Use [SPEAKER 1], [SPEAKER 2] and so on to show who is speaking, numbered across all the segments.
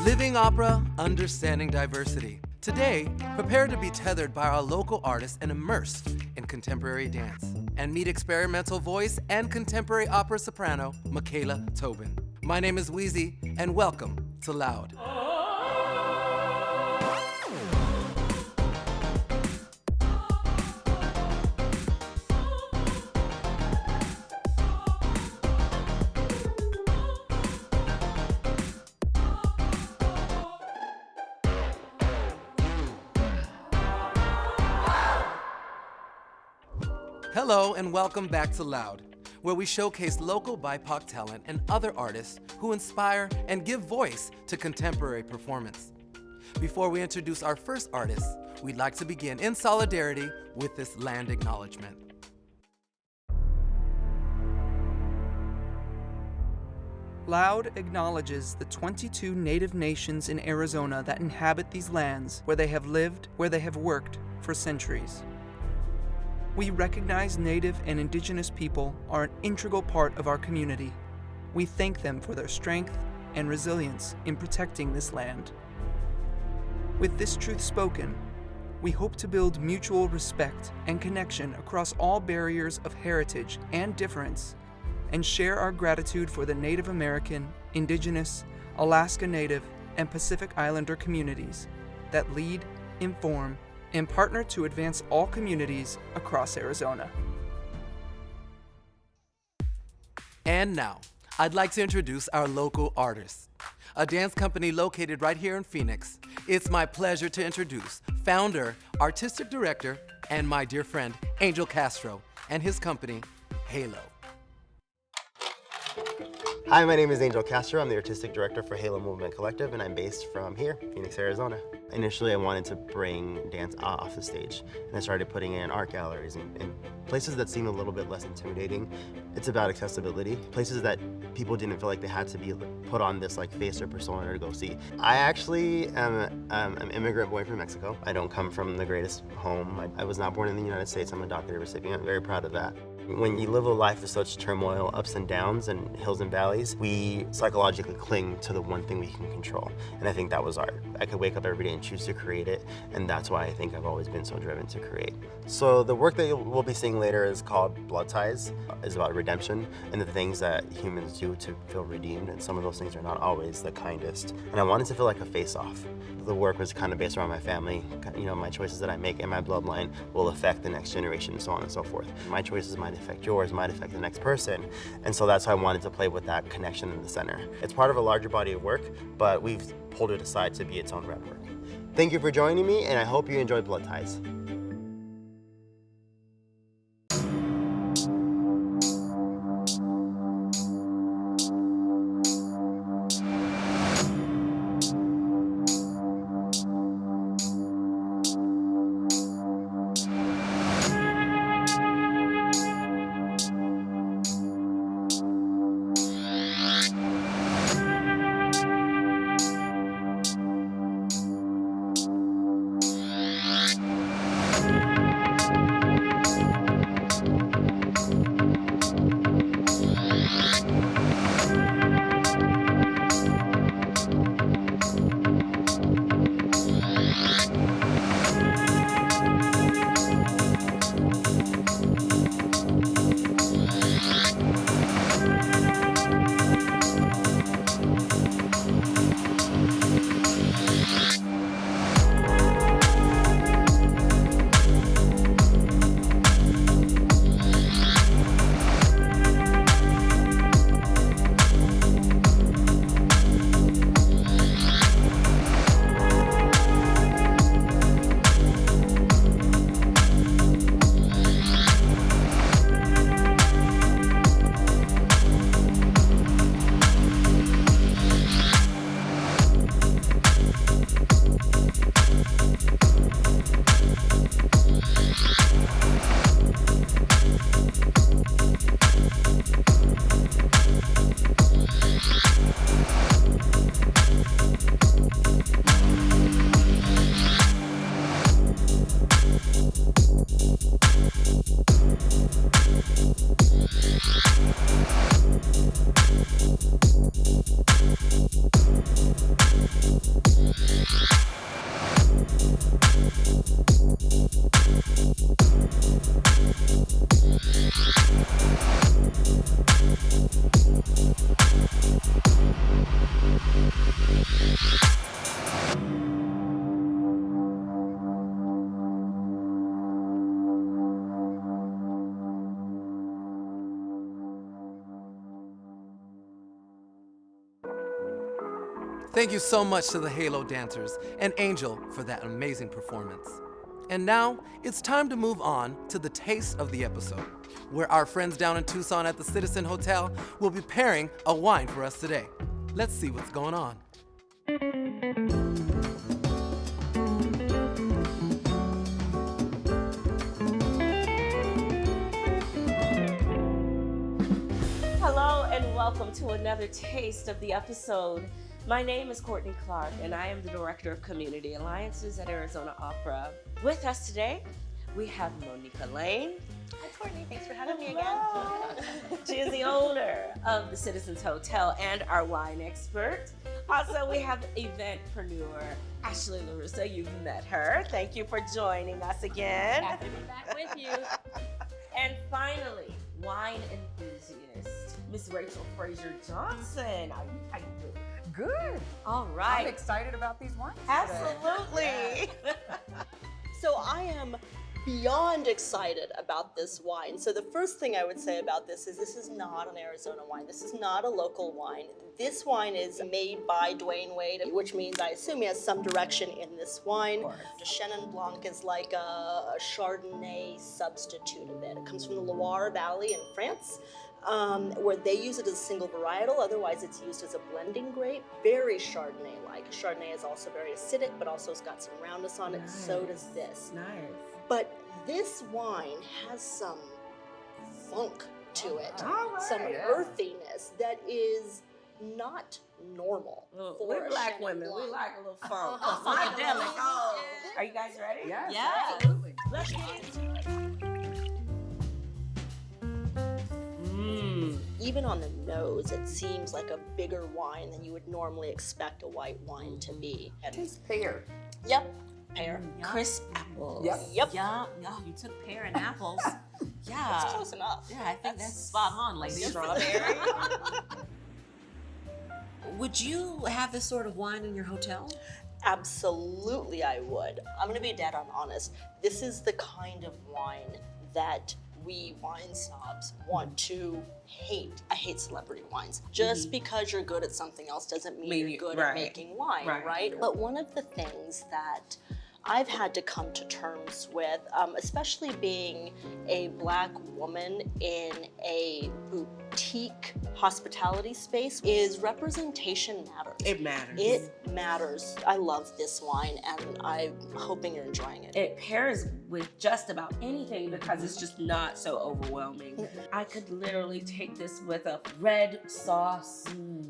[SPEAKER 1] Living opera, understanding diversity. Today, prepare to be tethered by our local artists and immersed in contemporary dance. And meet experimental voice and contemporary opera soprano, Micaela Tobin. My name is Wheezy, and welcome to Loud. Hello and welcome back to Loud, where we showcase local Bipoc talent and other artists who inspire and give voice to contemporary performance. Before we introduce our first artist, we'd like to begin in solidarity with this land acknowledgement.
[SPEAKER 2] Loud acknowledges the 22 native nations in Arizona that inhabit these lands where they have lived, where they have worked for centuries. We recognize Native and Indigenous people are an integral part of our community. We thank them for their strength and resilience in protecting this land. With this truth spoken, we hope to build mutual respect and connection across all barriers of heritage and difference, and share our gratitude for the Native American, Indigenous, Alaska Native, and Pacific Islander communities that lead, inform, and partner to advance all communities across Arizona.
[SPEAKER 1] And now, I'd like to introduce our local artists. A dance company located right here in Phoenix. It's my pleasure to introduce founder, artistic director, and my dear friend, Angel Castro, and his company, Halo.
[SPEAKER 3] Hi, my name is Angel Castro. I'm the artistic director for Halo Movement Collective, and I'm based from here, Phoenix, Arizona. Initially, I wanted to bring dance off the stage, and I started putting it in art galleries and places that seemed a little bit less intimidating. It's about accessibility, places that people didn't feel like they had to be put on this face or persona to go see. I actually am an immigrant boy from Mexico. I don't come from the greatest home. I was not born in the United States. I'm a DACA recipient. I'm very proud of that. When you live a life of such turmoil, ups and downs, and hills and valleys, we psychologically cling to the one thing we can control. And I think that was art. I could wake up every day and choose to create it, and that's why I think I've always been so driven to create. So the work that we'll be seeing later is called Blood Ties. It's about redemption and the things that humans do to feel redeemed, and some of those things are not always the kindest. And I wanted to feel like a face-off. The work was kind of based around my family. My choices that I make in my bloodline will affect the next generation, and so on and so forth. My choices might affect yours, might affect the next person. And so that's why I wanted to play with that connection in the center. It's part of a larger body of work, but we've pulled it aside to be its own rep work. Thank you for joining me, and I hope you enjoyed Blood Ties.
[SPEAKER 1] Thank you so much to the Halo dancers and Angel for that amazing performance. And now, it's time to move on to the taste of the episode, where our friends down in Tucson at the Citizen Hotel will be pairing a wine for us today. Let's see what's going on.
[SPEAKER 4] Hello and welcome to another taste of the episode. My name is Courtney Clark, and I am the Director of Community Alliances at Arizona Opera. With us today, we have Monica Lane.
[SPEAKER 5] Hi, Courtney. Thanks for having me again.
[SPEAKER 4] She is the owner of the Citizens Hotel and our wine expert. Also, we have eventpreneur Ashley LaRussa. You've met her. Thank you for joining us again.
[SPEAKER 5] Happy to be back with you.
[SPEAKER 4] And finally, wine enthusiast, Miss Rachel Fraser Johnson. How you doing?
[SPEAKER 6] Good.
[SPEAKER 4] All right.
[SPEAKER 6] I'm excited about these wines today.
[SPEAKER 4] Absolutely.
[SPEAKER 5] So I am beyond excited about this wine. So the first thing I would say about this is not an Arizona wine. This is not a local wine. This wine is made by Dwayne Wade, which means I assume he has some direction in this wine. The Chenin Blanc is like a Chardonnay substitute of it. It comes from the Loire Valley in France, where they use it as a single varietal. Otherwise, it's used as a blending grape. Very Chardonnay-like. Chardonnay is also very acidic, but also has got some roundness on it.
[SPEAKER 4] Nice.
[SPEAKER 5] So does this.
[SPEAKER 4] Nice.
[SPEAKER 5] But this wine has some funk to it,
[SPEAKER 4] All right.
[SPEAKER 5] some earthiness that is not normal.
[SPEAKER 4] Look,
[SPEAKER 5] for
[SPEAKER 4] we're
[SPEAKER 5] a
[SPEAKER 4] black
[SPEAKER 5] Chenin
[SPEAKER 4] women.
[SPEAKER 5] Blanc.
[SPEAKER 4] We like a little funk.
[SPEAKER 5] Oh,
[SPEAKER 4] Funkadelic.
[SPEAKER 5] oh.
[SPEAKER 4] Are you guys ready?
[SPEAKER 6] Yes,
[SPEAKER 5] Yeah.
[SPEAKER 6] absolutely.
[SPEAKER 4] Let's get into it. Mmm.
[SPEAKER 5] Even on the nose, it seems like a bigger wine than you would normally expect a white wine to be.
[SPEAKER 6] Tastes pear.
[SPEAKER 5] Yep, pear.
[SPEAKER 4] Crisp apples.
[SPEAKER 6] Yep.
[SPEAKER 5] Yep.
[SPEAKER 7] Yeah, you took pear and apples.
[SPEAKER 5] That's
[SPEAKER 7] Yeah.
[SPEAKER 5] close enough.
[SPEAKER 7] Yeah, I think that's spot on, ladies.
[SPEAKER 4] Strawberry.
[SPEAKER 7] Would you have this sort of wine in your hotel?
[SPEAKER 5] Absolutely, I would. I'm gonna be dead on honest. This is the kind of wine that we wine snobs want to hate. I hate celebrity wines. Just because you're good at something else doesn't mean you're good at
[SPEAKER 4] right.
[SPEAKER 5] making wine,
[SPEAKER 4] Right.
[SPEAKER 5] right? But one of the things that I've had to come to terms with, especially being a Black woman in a boutique hospitality space, is representation matters.
[SPEAKER 4] It matters.
[SPEAKER 5] It matters. I love this wine, and I'm hoping you're enjoying it.
[SPEAKER 4] It pairs with just about anything because it's just not so overwhelming. I could literally take this with a red sauce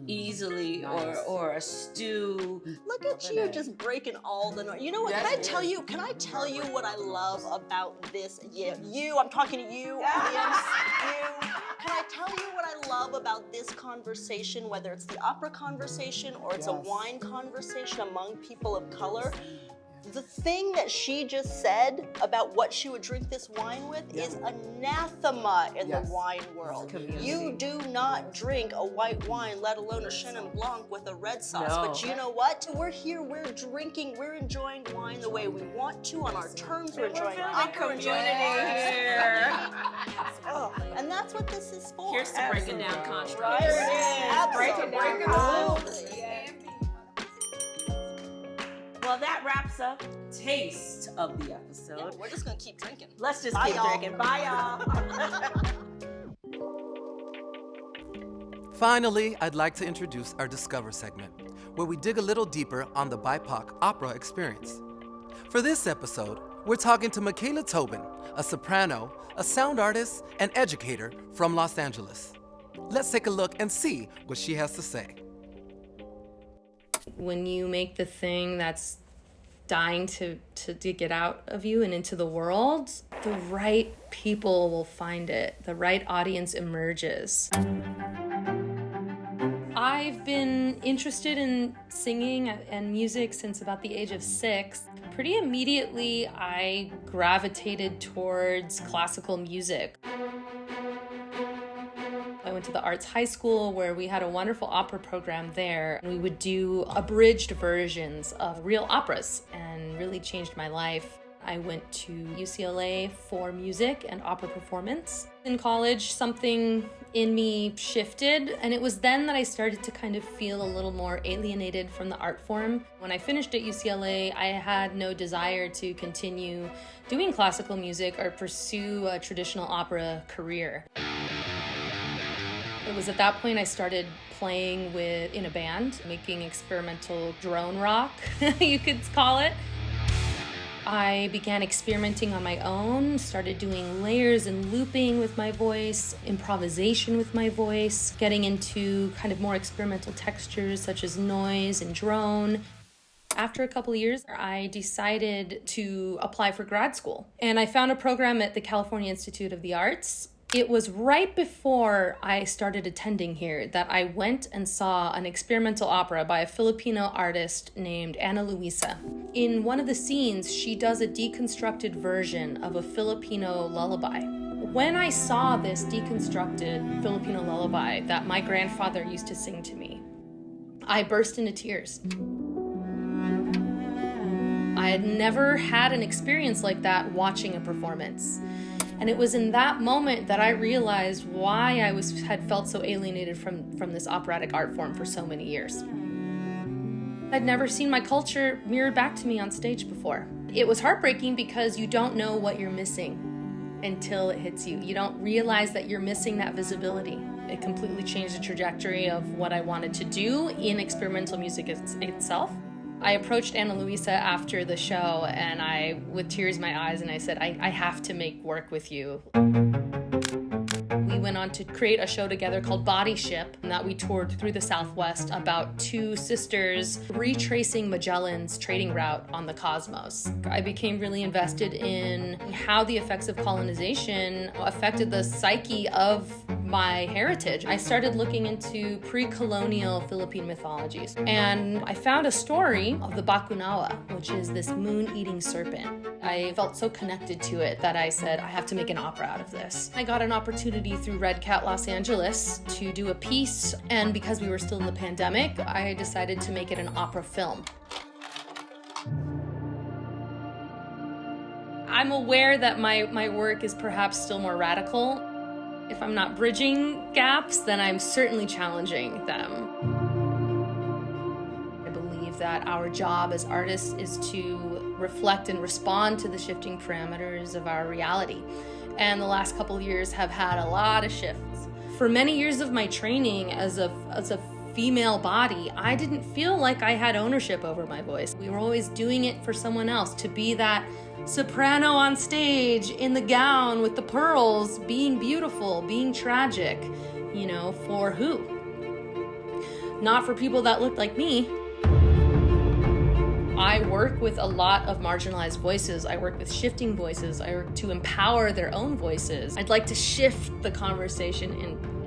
[SPEAKER 4] easily,
[SPEAKER 6] Nice.
[SPEAKER 4] or a stew.
[SPEAKER 5] Look at you just breaking all the noise. You know what?
[SPEAKER 6] Yes,
[SPEAKER 5] Can I
[SPEAKER 6] it
[SPEAKER 5] tell
[SPEAKER 6] is.
[SPEAKER 5] you? Can I tell you what I love about this? Yeah, you. I'm talking to you, audience. You. Can I tell you what I love about this conversation? Whether it's the opera conversation or it's a
[SPEAKER 6] Yes.
[SPEAKER 5] wine conversation among people of color. The thing that she just said about what she would drink this wine with is anathema in
[SPEAKER 6] Yes.
[SPEAKER 5] the wine world.
[SPEAKER 4] Community.
[SPEAKER 5] You do not drink a white wine, let alone a Chenin Blanc with a red sauce.
[SPEAKER 4] No.
[SPEAKER 5] But you know what? We're here, we're drinking, we're enjoying wine the way we want to, on our terms. We're enjoying opera, we're enjoying
[SPEAKER 4] here.
[SPEAKER 5] Oh, and that's what this is for.
[SPEAKER 7] Here's to breaking down
[SPEAKER 5] Right.
[SPEAKER 7] constructs.
[SPEAKER 4] Here it is. Breaking down
[SPEAKER 5] Absolutely.
[SPEAKER 4] Well, that wraps up taste of the episode.
[SPEAKER 5] We're just gonna keep drinking.
[SPEAKER 4] Let's just
[SPEAKER 5] Bye,
[SPEAKER 4] keep
[SPEAKER 5] y'all.
[SPEAKER 4] drinking. Bye, y'all.
[SPEAKER 1] Finally, I'd like to introduce our Discover segment, where we dig a little deeper on the Bipoc opera experience. For this episode, we're talking to Micaela Tobin, a soprano, a sound artist, and educator from Los Angeles. Let's take a look and see what she has to say.
[SPEAKER 8] When you make the thing that's dying to get out of you and into the world, the right people will find it. The right audience emerges. I've been interested in singing and music since about the age of 6. Pretty immediately, I gravitated towards classical music. I went to the Arts High School where we had a wonderful opera program there. We would do abridged versions of real operas and really changed my life. I went to UCLA for music and opera performance. In college, something in me shifted, and it was then that I started to kind of feel a little more alienated from the art form. When I finished at UCLA, I had no desire to continue doing classical music or pursue a traditional opera career. It was at that point I started playing in a band, making experimental drone rock, you could call it. I began experimenting on my own, started doing layers and looping with my voice, improvisation with my voice, getting into kind of more experimental textures such as noise and drone. After a couple of years, I decided to apply for grad school, and I found a program at the California Institute of the Arts. It was right before I started attending here that I went and saw an experimental opera by a Filipino artist named Ana Luisa. In one of the scenes, she does a deconstructed version of a Filipino lullaby. When I saw this deconstructed Filipino lullaby that my grandfather used to sing to me, I burst into tears. I had never had an experience like that watching a performance. And it was in that moment that I realized why I had felt so alienated from this operatic art form for so many years. I'd never seen my culture mirrored back to me on stage before. It was heartbreaking because you don't know what you're missing until it hits you. You don't realize that you're missing that visibility. It completely changed the trajectory of what I wanted to do in experimental music itself. I approached Ana Luisa after the show, and I, with tears in my eyes, and I said, I have to make work with you. We went on to create a show together called Body Ship, and that we toured through the Southwest about two sisters retracing Magellan's trading route on the cosmos. I became really invested in how the effects of colonization affected the psyche of my heritage. I started looking into pre-colonial Philippine mythologies, and I found a story of the Bakunawa, which is this moon-eating serpent. I felt so connected to it that I said, I have to make an opera out of this. I got an opportunity through Red Cat Los Angeles to do a piece, and because we were still in the pandemic, I decided to make it an opera film. I'm aware that my work is perhaps still more radical. If I'm not bridging gaps, then I'm certainly challenging them. I believe that our job as artists is to reflect and respond to the shifting parameters of our reality. And the last couple of years have had a lot of shifts. For many years of my training as a female body, I didn't feel like I had ownership over my voice. We were always doing it for someone else, to be that soprano on stage in the gown with the pearls, being beautiful, being tragic, for who? Not for people that looked like me. I work with a lot of marginalized voices. I work with shifting voices. I work to empower their own voices. I'd like to shift the conversation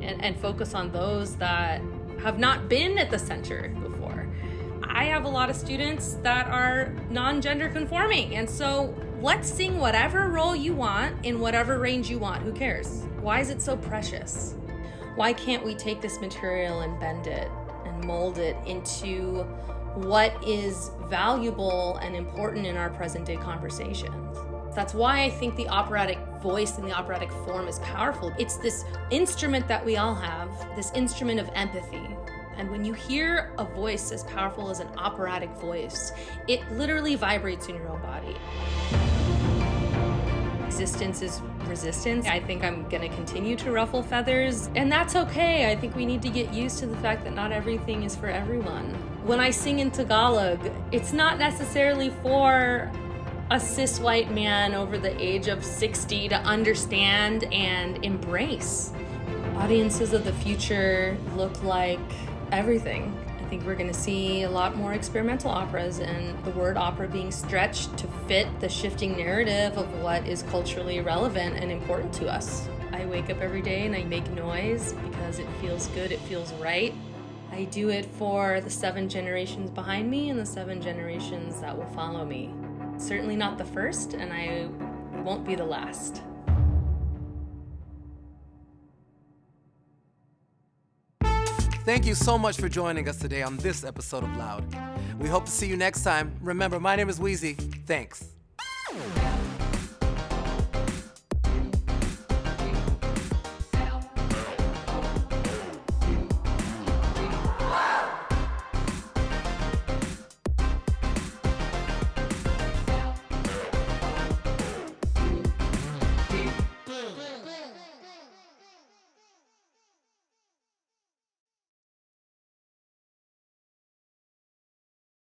[SPEAKER 8] and focus on those that have not been at the center before. I have a lot of students that are non-gender conforming, and so let's sing whatever role you want in whatever range you want. Who cares? Why is it so precious? Why can't we take this material and bend it and mold it into what is valuable and important in our present day conversations? That's why I think the operatic voice and the operatic form is powerful. It's this instrument that we all have, this instrument of empathy. And when you hear a voice as powerful as an operatic voice, it literally vibrates in your own body. Existence is resistance. I think I'm going to continue to ruffle feathers, and that's okay. I think we need to get used to the fact that not everything is for everyone. When I sing in Tagalog, it's not necessarily for a cis white man over the age of 60 to understand and embrace. Audiences of the future look like everything. I think we're going to see a lot more experimental operas, and the word opera being stretched to fit the shifting narrative of what is culturally relevant and important to us. I wake up every day and I make noise because it feels good, it feels right. I do it for the 7 generations behind me and the 7 generations that will follow me. Certainly not the first, and I won't be the last.
[SPEAKER 1] Thank you so much for joining us today on this episode of Loud. We hope to see you next time. Remember, my name is Wheezy. Thanks.